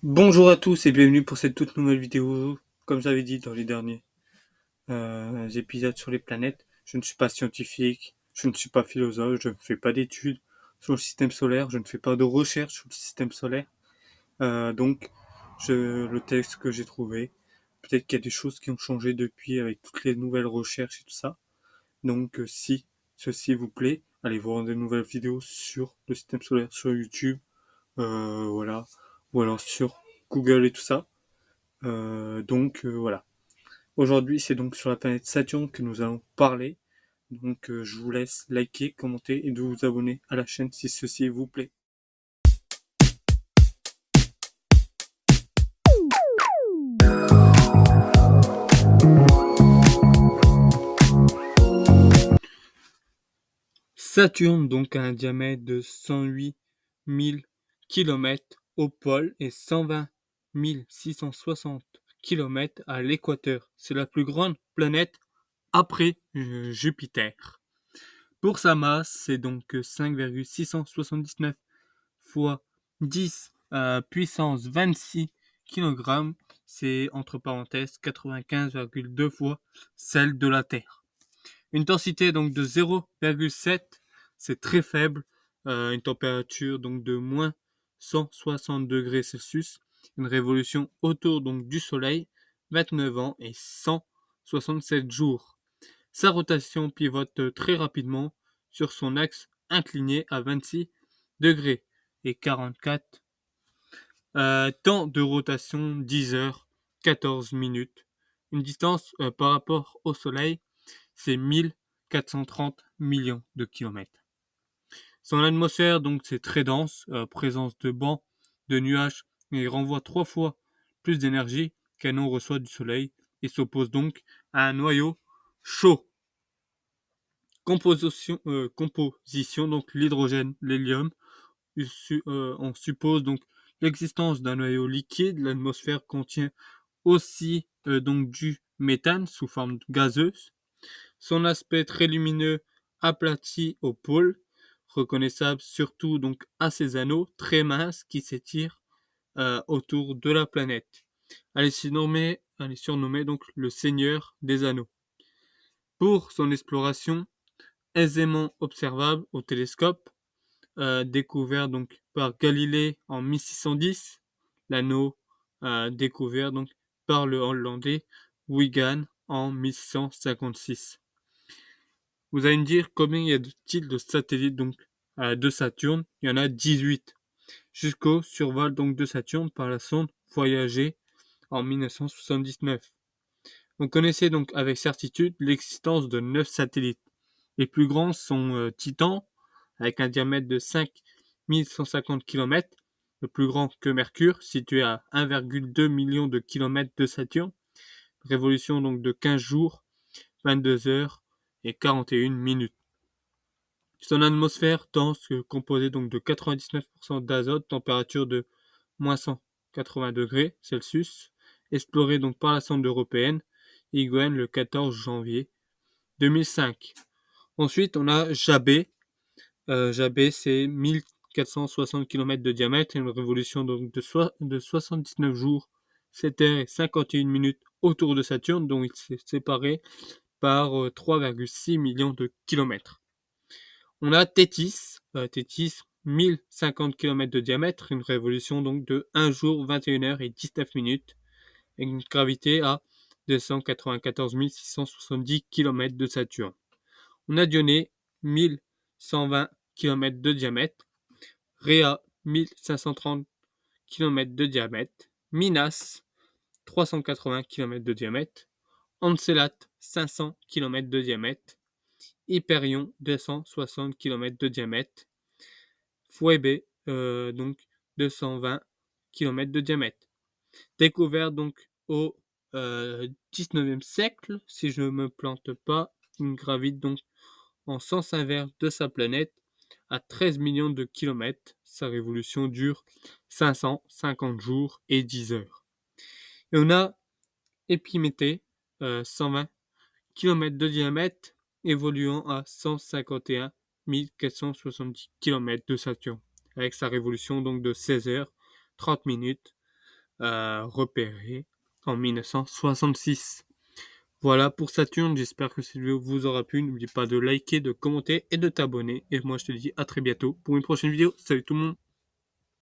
Bonjour à tous et bienvenue pour cette toute nouvelle vidéo. Comme j'avais dit dans les derniers épisodes sur les planètes, je ne suis pas scientifique, je ne suis pas philosophe, je ne fais pas d'études sur le système solaire, je ne fais pas de recherche sur le système solaire. Donc, le texte que j'ai trouvé, peut-être qu'il y a des choses qui ont changé depuis avec toutes les nouvelles recherches et tout ça. Donc, si ceci vous plaît, allez voir des nouvelles vidéos sur le système solaire sur YouTube, voilà, ou alors sur Google et tout ça. Voilà. Aujourd'hui, c'est donc sur la planète Saturne que nous allons parler. Donc je vous laisse liker, commenter et de vous abonner à la chaîne si ceci vous plaît. Saturne donc a un diamètre de 108 000 km au pôle et 120 660 km à l'équateur. C'est la plus grande planète après Jupiter. Pour sa masse, c'est donc 5,679 fois 10 puissance 26 kg, c'est entre parenthèses 95,2 fois celle de la Terre. Une densité donc de 0,7, c'est très faible. Une température donc de moins 160 degrés Celsius. Une révolution autour donc du Soleil, 29 ans et 167 jours. Sa rotation pivote très rapidement sur son axe incliné à 26 degrés et 44 temps de rotation 10 heures 14 minutes. Une distance par rapport au Soleil, c'est 1430 millions de kilomètres. Son atmosphère, donc, c'est très dense, présence de bancs, de nuages, et renvoie 3 fois plus d'énergie qu'un on reçoit du Soleil et s'oppose donc à un noyau chaud. Composition donc l'hydrogène, l'hélium. On suppose donc l'existence d'un noyau liquide. L'atmosphère contient aussi donc du méthane sous forme gazeuse. Son aspect très lumineux, aplati au pôle, reconnaissable surtout donc à ses anneaux très minces qui s'étirent autour de la planète. Elle est surnommée donc le Seigneur des Anneaux. Pour son exploration, aisément observable au télescope, découvert donc par Galilée en 1610, l'anneau découvert donc par le Hollandais Huygens en 1656. Vous allez me dire combien il y a-t-il de satellites donc de Saturne? Il y en a 18. Jusqu'au survol donc de Saturne par la sonde Voyager en 1979. On connaissait donc avec certitude l'existence de 9 satellites. Les plus grands sont Titan, avec un diamètre de 5150 km, le plus grand que Mercure, situé à 1,2 million de kilomètres de Saturne. Révolution donc de 15 jours, 22 heures et 41 minutes. Son atmosphère dense, composée donc de 99% d'azote, température de moins 180 degrés Celsius, explorée donc par la sonde européenne Huygens le 14 janvier 2005. Ensuite, on a Jabé. Jabé, c'est 1460 km de diamètre et une révolution donc de 79 jours, 7 heures et 51 minutes autour de Saturne, dont il s'est séparé par 3,6 millions de kilomètres. On a Tétis, 1050 km de diamètre, une révolution donc de 1 jour, 21 heures et 19 minutes, et une gravité à 294 670 km de Saturne. On a Dionée, 1120 km de diamètre, Rhea, 1530 km de diamètre, Minas, 380 km de diamètre, Encelade, 500 km de diamètre, Hyperion, 260 km de diamètre, Phoebe, donc 220 km de diamètre. Découvert donc au 19e siècle, si je ne me plante pas, il gravite donc en sens inverse de sa planète à 13 millions de kilomètres. Sa révolution dure 550 jours et 10 heures. Et on a Épiméthée, 120 km de diamètre, évoluant à 151 470 km de Saturne, avec sa révolution donc de 16 heures 30 minutes, repéré en 1966. Voilà pour Saturne, j'espère que cette vidéo vous aura plu. N'oublie pas de liker, de commenter et de t'abonner. Et moi je te dis à très bientôt pour une prochaine vidéo. Salut tout le monde!